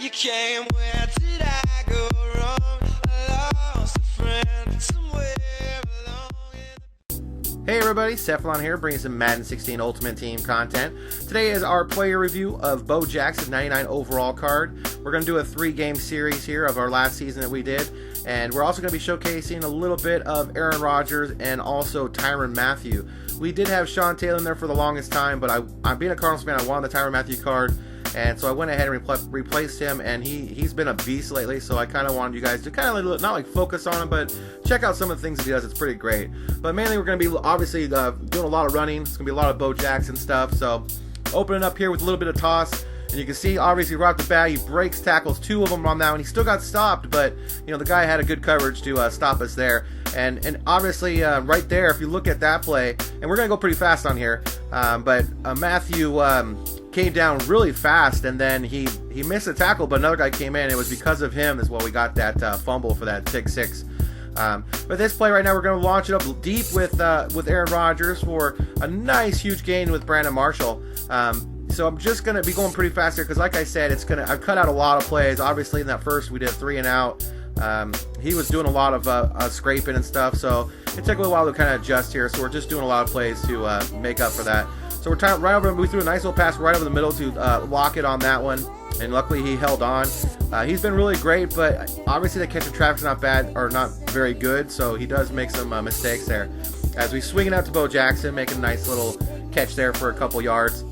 you came, where did I go wrong? I lost a friend somewhere along in Hey everybody, Cephalon here, bringing some Madden 16 Ultimate Team content. Today is our player review of Bo Jackson 99 overall card. We're going to do a 3-game series here of our last season that we did, and we're also going to be showcasing a little bit of Aaron Rodgers and also Tyrann Mathieu. We did have Sean Taylor in there for the longest time, but I'm being a Cardinals fan, I wanted the Tyrann Mathieu card, and so I went ahead and replaced him, and he's been a beast lately, so I kind of wanted you guys to kind of not like focus on him, but check out some of the things that he does. It's pretty great. But mainly we're going to be obviously doing a lot of running. It's going to be a lot of Bo Jackson stuff, so opening up here with a little bit of toss, and you can see obviously right off the bat he breaks tackles, 2 of them on that one. He still got stopped, but you know the guy had a good coverage to stop us there, and obviously right there, if you look at that play, and we're going to go pretty fast on here, but Mathieu came down really fast, and then he missed a tackle, but another guy came in. It was because of him as well we got that fumble for that pick 6. But this play right now, we're going to launch it up deep with Aaron Rodgers for a nice huge gain with Brandon Marshall. So I'm just going to be going pretty fast here because, like I said, I've cut out a lot of plays. Obviously, in that first we did 3 and out. He was doing a lot of scraping and stuff, so it took a little while to kind of adjust here. So we're just doing a lot of plays to make up for that. So we're right over. We threw a nice little pass right over the middle to lock it on that one, and luckily he held on. He's been really great, but obviously the catch of traffic's not bad or not very good, so he does make some mistakes there. As we swing it out to Bo Jackson, making a nice little catch there for a couple yards,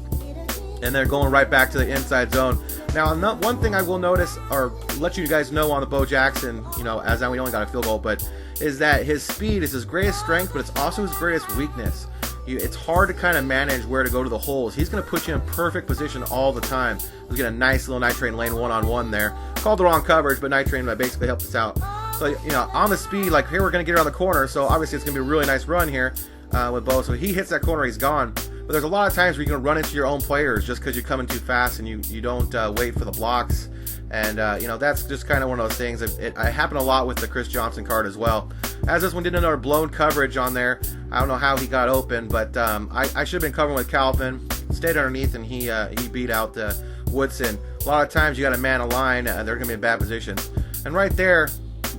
and they're going right back to the inside zone. Now, one thing I will notice, or let you guys know on the Bo Jackson, you know, as we only got a field goal, but is that his speed is his greatest strength, but it's also his greatest weakness. It's hard to kind of manage where to go to the holes. He's going to put you in perfect position all the time. He's got a nice little Night Train lane one-on-one there. Called the wrong coverage, but Night Train basically helped us out. So, you know, on the speed, like here we're going to get around the corner, so obviously it's going to be a really nice run here with Bo. So he hits that corner, he's gone. But there's a lot of times where you're going to run into your own players just because you're coming too fast and you don't wait for the blocks. And, you know, that's just kind of one of those things. It happened a lot with the Chris Johnson card as well. As this one did another blown coverage on there. I don't know how he got open, but I should have been covering with Calvin. Stayed underneath, and he beat out Woodson. A lot of times you got a man a line, they're going to be in bad positions. And right there,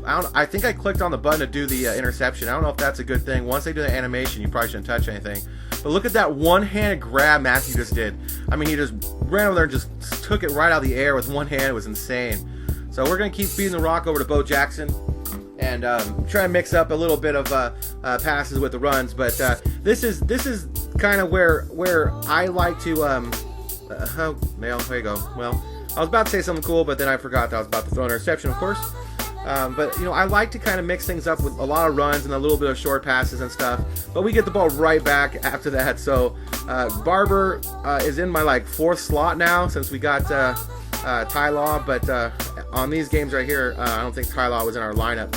I think I clicked on the button to do the interception. I don't know if that's a good thing. Once they do the animation, you probably shouldn't touch anything. But look at that one-handed grab Mathieu just did. I mean, he just ran over there and just took it right out of the air with one hand. It was insane. So we're going to keep feeding the rock over to Bo Jackson and try and mix up a little bit of passes with the runs. But this is kind of where I like to oh, well, there you go. Well, I was about to say something cool, but then I forgot that I was about to throw an interception, of course. But, you know, I like to kind of mix things up with a lot of runs and a little bit of short passes and stuff. But we get the ball right back after that. So Barber is in my, 4th slot now since we got Ty Law. But on these games right here, I don't think Ty Law was in our lineup.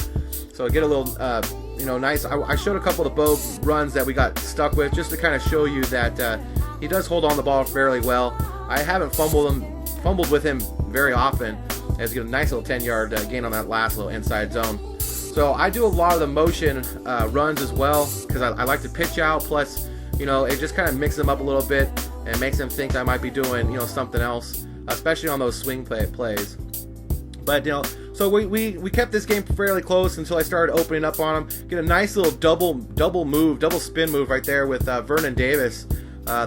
So get a little, you know, nice. I showed a couple of the Bo runs that we got stuck with just to kind of show you that he does hold on the ball fairly well. I haven't fumbled with him very often. As he got a nice little 10-yard gain on that last little inside zone. So I do a lot of the motion runs as well because I like to pitch out. Plus, you know, it just kind of mixes them up a little bit and makes them think I might be doing, you know, something else, especially on those swing plays. But, you know, so we kept this game fairly close until I started opening up on him. Get a nice little double spin move right there with Vernon Davis,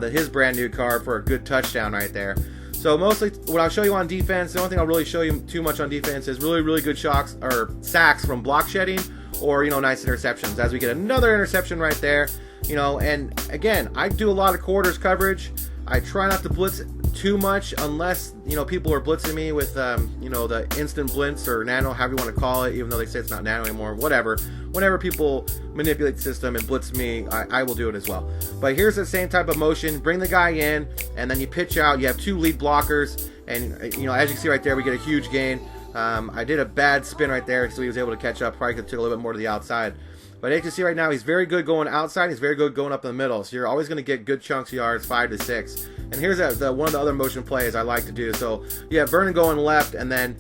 his brand new card for a good touchdown right there. So mostly what I'll show you on defense, the only thing I'll really show you too much on defense is really good sacks from block shedding or, you know, nice interceptions. As we get another interception right there, you know, and again, I do a lot of quarters coverage. I try not to blitz too much unless, you know, people are blitzing me with, you know, the instant blitz or nano, however you want to call it, even though they say it's not nano anymore, whatever. Whenever people manipulate the system and blitz me, I will do it as well. But here's the same type of motion. Bring the guy in, and then you pitch out. You have 2 lead blockers, and, you know, as you can see right there, we get a huge gain. I did a bad spin right there, so he was able to catch up. Probably could have took a little bit more to the outside. But as you can see right now, he's very good going outside. He's very good going up in the middle. So you're always going to get good chunks of yards, 5 to 6. And here's one of the other motion plays I like to do. So you have Vernon going left, and then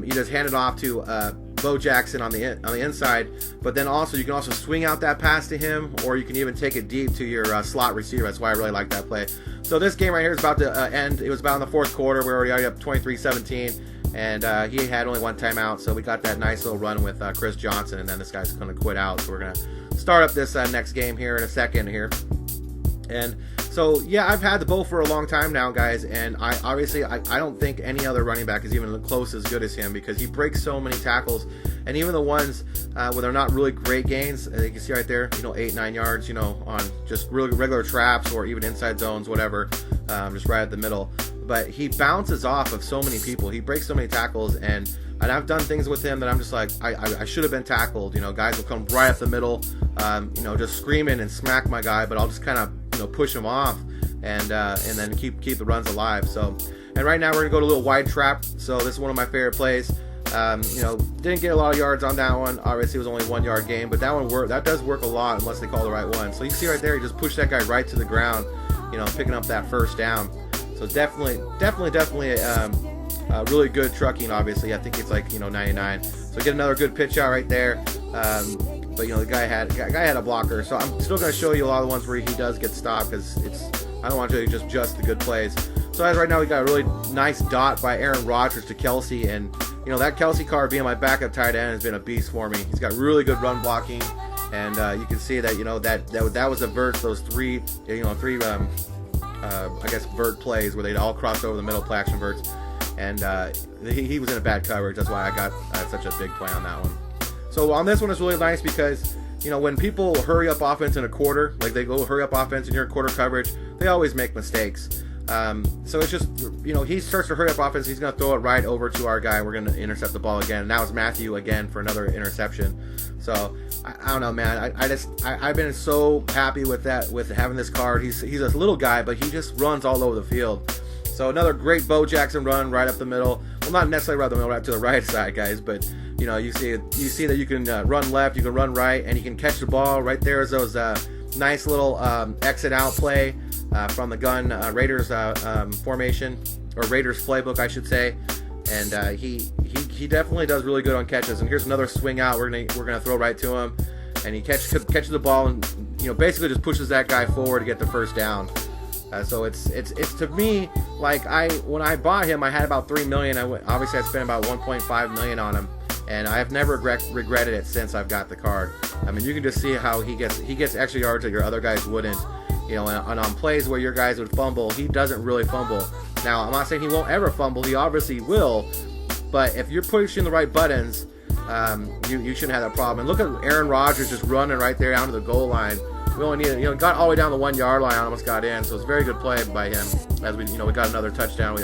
you just hand it off to Bo Jackson on the inside. But then also you can also swing out that pass to him, or you can even take it deep to your slot receiver. That's why I really like that play. So this game right here is about to end. It was about in the 4th quarter. We're already up 23-17. and he had only one timeout, so we got that nice little run with Chris Johnson, and then this guy's going to quit out. So we're going to start up this next game here in a second here. And so, yeah, I've had the Bo for a long time now, guys, and I don't think any other running back is even close as good as him, because he breaks so many tackles, and even the ones where they're not really great gains, you can see right there, 8-9 yards, on just really regular traps or even inside zones, whatever, just right at the middle. But he bounces off of so many people. He breaks so many tackles, and I've done things with him that I'm just like, I should have been tackled. Guys will come right up the middle, just screaming and smack my guy, but I'll just kind of push him off and then keep the runs alive. So, and right now we're gonna go to a little wide trap. So this is one of my favorite plays. Didn't get a lot of yards on that one. Obviously, it was only 1 yard game, but that one that does work a lot unless they call the right one. So you see right there, he just pushed that guy right to the ground, picking up that first down. So definitely really good trucking. Obviously, I think it's like 99. So get another good pitch out right there. But the guy had a blocker. So I'm still going to show you a lot of the ones where he does get stopped, because I don't want to show you just the good plays. So as right now, we got a really nice dot by Aaron Rodgers to Kelsey, and that Kelsey card being my backup tight end has been a beast for me. He's got really good run blocking, and you can see that that was a vert. Those three vert plays where they all crossed over the middle, play action verts, and he was in a bad coverage. That's why I got such a big play on that one. So on this one, it's really nice because when people hurry up offense in a quarter, like they go hurry up offense and you're in quarter coverage, they always make mistakes. So it's just, he starts to hurry up offense, he's going to throw it right over to our guy, and we're going to intercept the ball again. Now it's Matthew again for another interception. So I don't know, man. I've been so happy with that, with having this card. He's a little guy, but he just runs all over the field. So another great Bo Jackson run right up the middle. Well, not necessarily right up the middle, right to the right side, guys, but you see that you can run left, you can run right, and you can catch the ball. Right there is those nice little exit out play from the gun Raiders formation, or Raiders playbook, I should say. And he definitely does really good on catches. And here's another swing out. We're gonna throw right to him, and he catches the ball and basically just pushes that guy forward to get the first down. So it's to me, like, when I bought him, I had about $3 million. Obviously I spent about $1.5 million on him, and I have never regretted it since I've got the card. I mean, you can just see how he gets extra yards that your other guys wouldn't. And on plays where your guys would fumble, he doesn't really fumble. Now, I'm not saying he won't ever fumble. He obviously will. But if you're pushing the right buttons, you shouldn't have that problem. And look at Aaron Rodgers just running right there down to the goal line. We only needed, got all the way down the 1 yard line, almost got in. So it's a very good play by him. As we got another touchdown.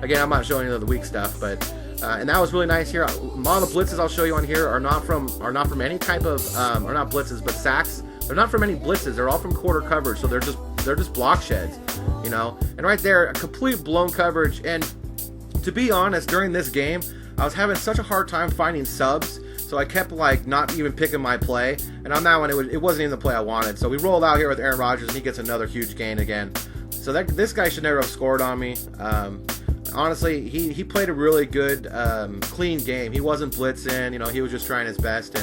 Again, I'm not showing you the weak stuff, but and that was really nice here. A lot of the blitzes I'll show you on here are not from any type of or not blitzes, but sacks. They're not from any blitzes. They're all from quarter coverage, so they're just block sheds, And right there, a complete blown coverage. And to be honest, during this game, I was having such a hard time finding subs, so I kept not even picking my play. And on that one, it wasn't even the play I wanted. So we rolled out here with Aaron Rodgers, and he gets another huge gain again. So this guy should never have scored on me. Honestly, he played a really good, clean game. He wasn't blitzing, he was just trying his best,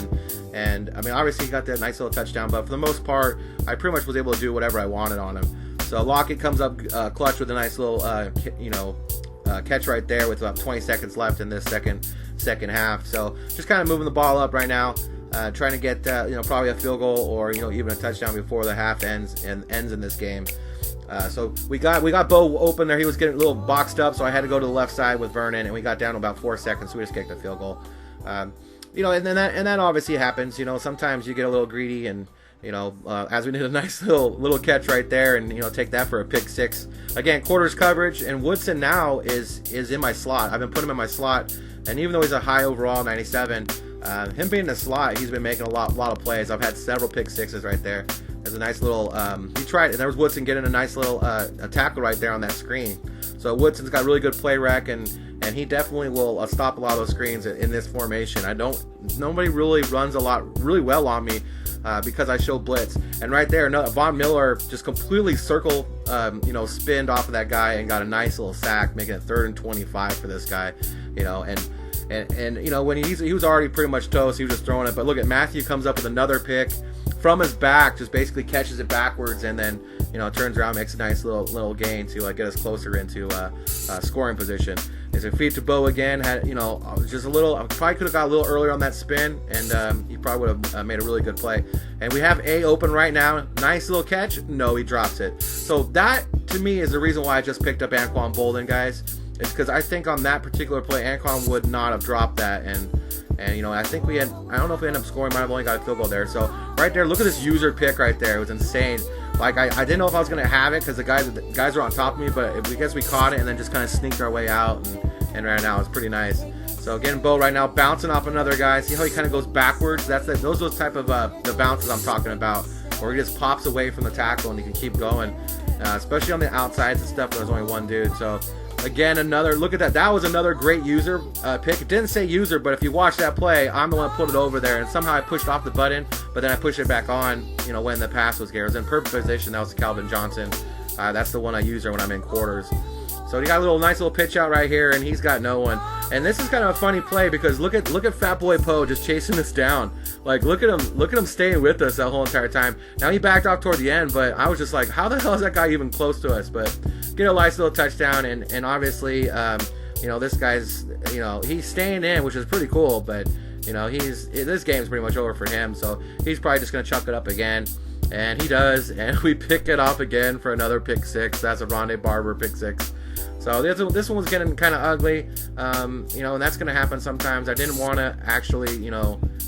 and I mean, obviously he got that nice little touchdown, but for the most part, I pretty much was able to do whatever I wanted on him. So Lockett comes up clutch with a nice little, catch right there with about 20 seconds left in this second half. So just kind of moving the ball up right now, trying to get probably a field goal or even a touchdown before the half ends in this game. So we got Bo open there. He was getting a little boxed up, so I had to go to the left side with Vernon, and we got down to about 4 seconds, so we just kicked the field goal. And then that obviously happens. Sometimes you get a little greedy, and as we did a nice little catch right there, and take that for a pick six. Again, quarters coverage, and Woodson now is in my slot. I've been putting him in my slot, and even though he's a high overall 97, him being in the slot, he's been making a lot of plays. I've had several pick sixes right there. There's a nice little, he tried, and there was Woodson getting a nice little a tackle right there on that screen. So Woodson's got really good play rec, and he definitely will stop a lot of those screens in this formation. Nobody really runs really well on me because I show blitz. And right there, Von Miller just completely spinned off of that guy and got a nice little sack, making it 3rd and 25 for this guy, and when he was already pretty much toast, he was just throwing it. But look at Matthew comes up with another pick from his back, just basically catches it backwards, and then turns around, makes a nice little gain to get us closer into scoring position. It's a feed to Bo again. Had just a little. I probably could have got a little earlier on that spin, and he probably would have made a really good play. And we have A open right now. Nice little catch. No, he drops it. So that to me is the reason why I just picked up Anquan Bolden, guys. It's because I think on that particular play, Anquan would not have dropped that, and I think we had. I don't know if we ended up scoring. Might have only got a field goal there. So right there, look at this user pick right there. It was insane. Like I didn't know if I was gonna have it because the guys were on top of me, but I guess we caught it and then just kind of sneaked our way out and ran out. It's pretty nice. So again, Bo right now bouncing off another guy. See how he kind of goes backwards? Those are the type of the bounces I'm talking about, where he just pops away from the tackle and he can keep going, especially on the outsides and stuff. There's only one dude. So again, another look at that. That was another great user pick. It didn't say user, but if you watch that play, I'm the one that put it over there, and somehow I pushed off the button, but then I pushed it back on. When the pass was here, it was in perfect position. That was Calvin Johnson. That's the one I use when I'm in quarters. So he got a nice little pitch out right here, and he's got no one. And this is kind of a funny play because look at Fat Boy Poe just chasing us down. Like look at him staying with us that whole entire time. Now he backed off toward the end, but I was just like, how the hell is that guy even close to us? But get a nice little touchdown, and obviously, this guy's, he's staying in, which is pretty cool. But this game's pretty much over for him, so he's probably just gonna chuck it up again. And he does, and we pick it off again for another pick six. That's a Rondé Barber pick six. So this one was getting kind of ugly, and that's going to happen sometimes. I didn't want to actually,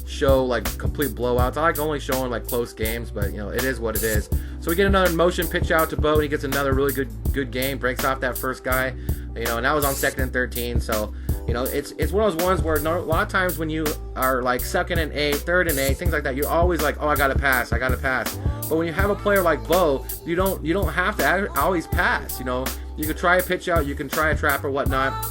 show like complete blowouts. I like only showing like close games, but it is what it is. So we get another motion pitch out to Bo, and he gets another really good game, breaks off that first guy, and that was on 2nd and 13. So it's one of those ones where a lot of times when you are like 2nd and 8, 3rd and 8, things like that, you're always like, oh, I gotta pass. But when you have a player like Bo, you don't have to always pass. You could try a pitch out, you can try a trap or whatnot,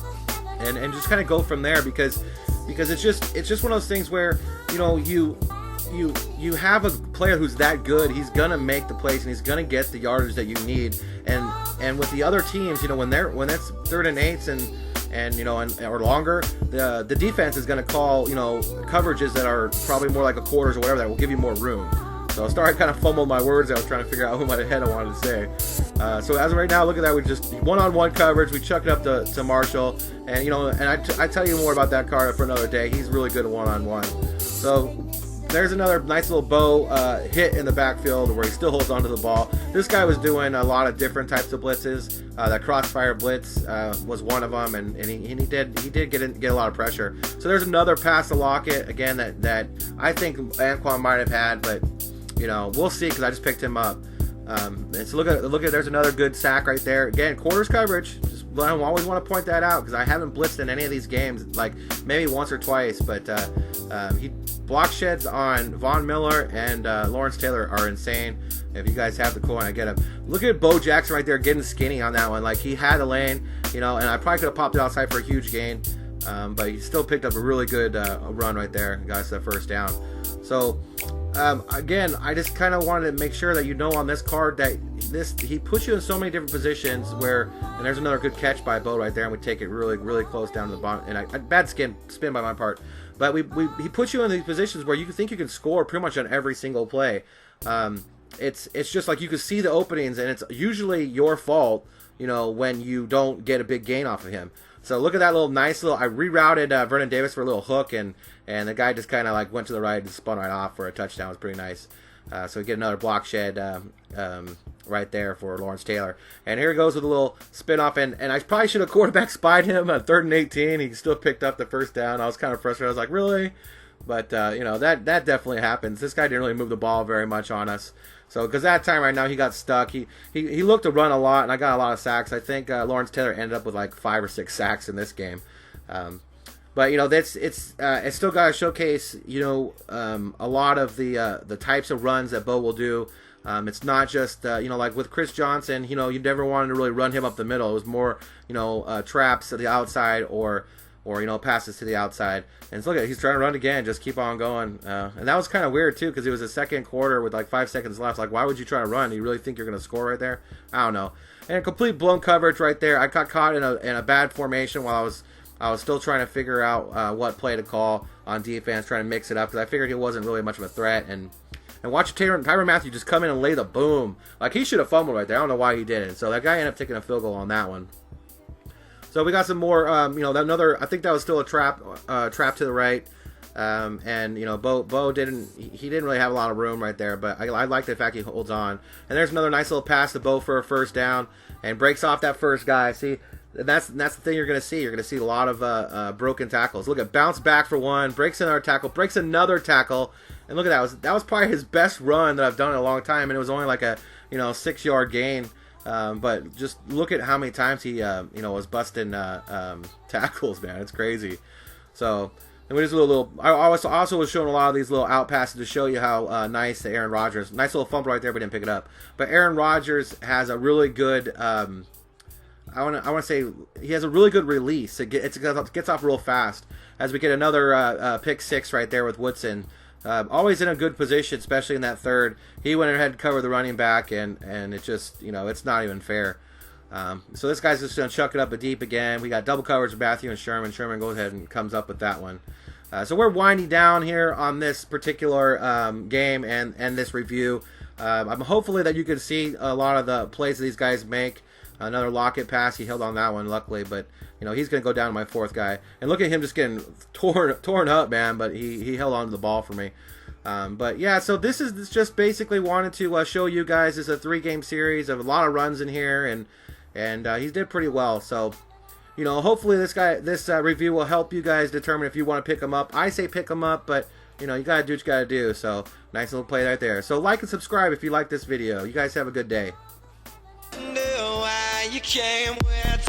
and just kind of go from there because it's just one of those things where you have a player who's that good, he's gonna make the plays and he's gonna get the yardage that you need. And with the other teams, when it's 3rd and 8s and or longer, the defense is gonna call coverages that are probably more like a quarters or whatever that will give you more room. So I kind of fumbled my words. I was trying to figure out who my head I wanted to say. So as of right now, look at that. We just one-on-one coverage. We chucked it up to Marshall, and I tell you more about that card for another day. He's really good at one-on-one. So there's another nice little Bo hit in the backfield where he still holds onto the ball. This guy was doing a lot of different types of blitzes. That crossfire blitz was one of them, and he did get a lot of pressure. So there's another pass to Lockett again that I think Anquan might have had, but we'll see because I just picked him up. And so look at there's another good sack right there. Again, quarters coverage. I always want to point that out because I haven't blitzed in any of these games, like maybe once or twice. But he block sheds on Von Miller and Lawrence Taylor are insane. If you guys have the coin, I get him. Look at Bo Jackson right there getting skinny on that one. Like he had a lane, and I probably could have popped it outside for a huge gain. But he still picked up a really good run right there. Got us that first down. So again, I just kind of wanted to make sure that on this card that he puts you in so many different positions and there's another good catch by Bo right there, and we take it really, really close down to the bottom. And bad spin by my part, but he puts you in these positions where you think you can score pretty much on every single play. It's just like you can see the openings, and it's usually your fault, when you don't get a big gain off of him. So look at that I rerouted Vernon Davis for a little hook, and the guy just kind of like went to the right and spun right off for a touchdown. It was pretty nice. So we get another block shed right there for Lawrence Taylor. And here he goes with a little spin off, and I probably should have quarterback spied him at 3rd and 18. He still picked up the first down. I was kind of frustrated. I was like, really? But that definitely happens. This guy didn't really move the ball very much on us. So, because that time right now he got stuck. He looked to run a lot, and I got a lot of sacks. I think Lawrence Taylor ended up with like 5 or 6 sacks in this game. But it's still got to showcase a lot of the types of runs that Bo will do. It's not just like with Chris Johnson. You never wanted to really run him up the middle. It was more traps to the outside or passes to the outside. And look at he's trying to run again, just keep on going. And that was kind of weird too because it was a second quarter with like 5 seconds left. Like, why would you try to run? Do you really think you're going to score right there? I don't know. And a complete blown coverage right there. I got caught in a bad formation while I was still trying to figure out what play to call on defense, trying to mix it up because I figured he wasn't really much of a threat. And watch Tyrann Mathieu just come in and lay the boom. Like, he should have fumbled right there. I don't know why he didn't. So that guy ended up taking a field goal on that one. So we got some more, another, I think that was still a trap to the right. And Bo didn't really have a lot of room right there, but I like the fact he holds on. And there's another nice little pass to Bo for a first down and breaks off that first guy. See, that's the thing you're gonna see. You're gonna see a lot of broken tackles. Look at bounce back for one, breaks another tackle, breaks another tackle, and look at that. That was probably his best run that I've done in a long time, and it was only like a 6-yard gain. But just look at how many times he was busting tackles, man. It's crazy. So. And we just I also was showing a lot of these little out passes to show you how nice Aaron Rodgers. Nice little fumble right there, but didn't pick it up. But Aaron Rodgers has a really good. I want to say he has a really good release. It gets off real fast. As we get another pick six right there with Woodson. Always in a good position, especially in that third. He went ahead and covered the running back, and it just it's not even fair. So this guy's just going to chuck it up a deep again. We got double coverage with Matthew and Sherman. Sherman goes ahead and comes up with that one. So we're winding down here on this particular game and this review. I'm hopefully that you can see a lot of the plays that these guys make. Another Lockett pass. He held on that one, luckily. But, he's going to go down to my fourth guy. And look at him just getting torn up, man. But he held on to the ball for me. But, yeah, so this is just basically wanted to show you guys. It's a 3-game series of a lot of runs in here. And he did pretty well. So, hopefully this review will help you guys determine if you want to pick him up. I say pick him up, but, you got to do what you got to do. So, nice little play right there. So, like and subscribe if you like this video. You guys have a good day. Why you came with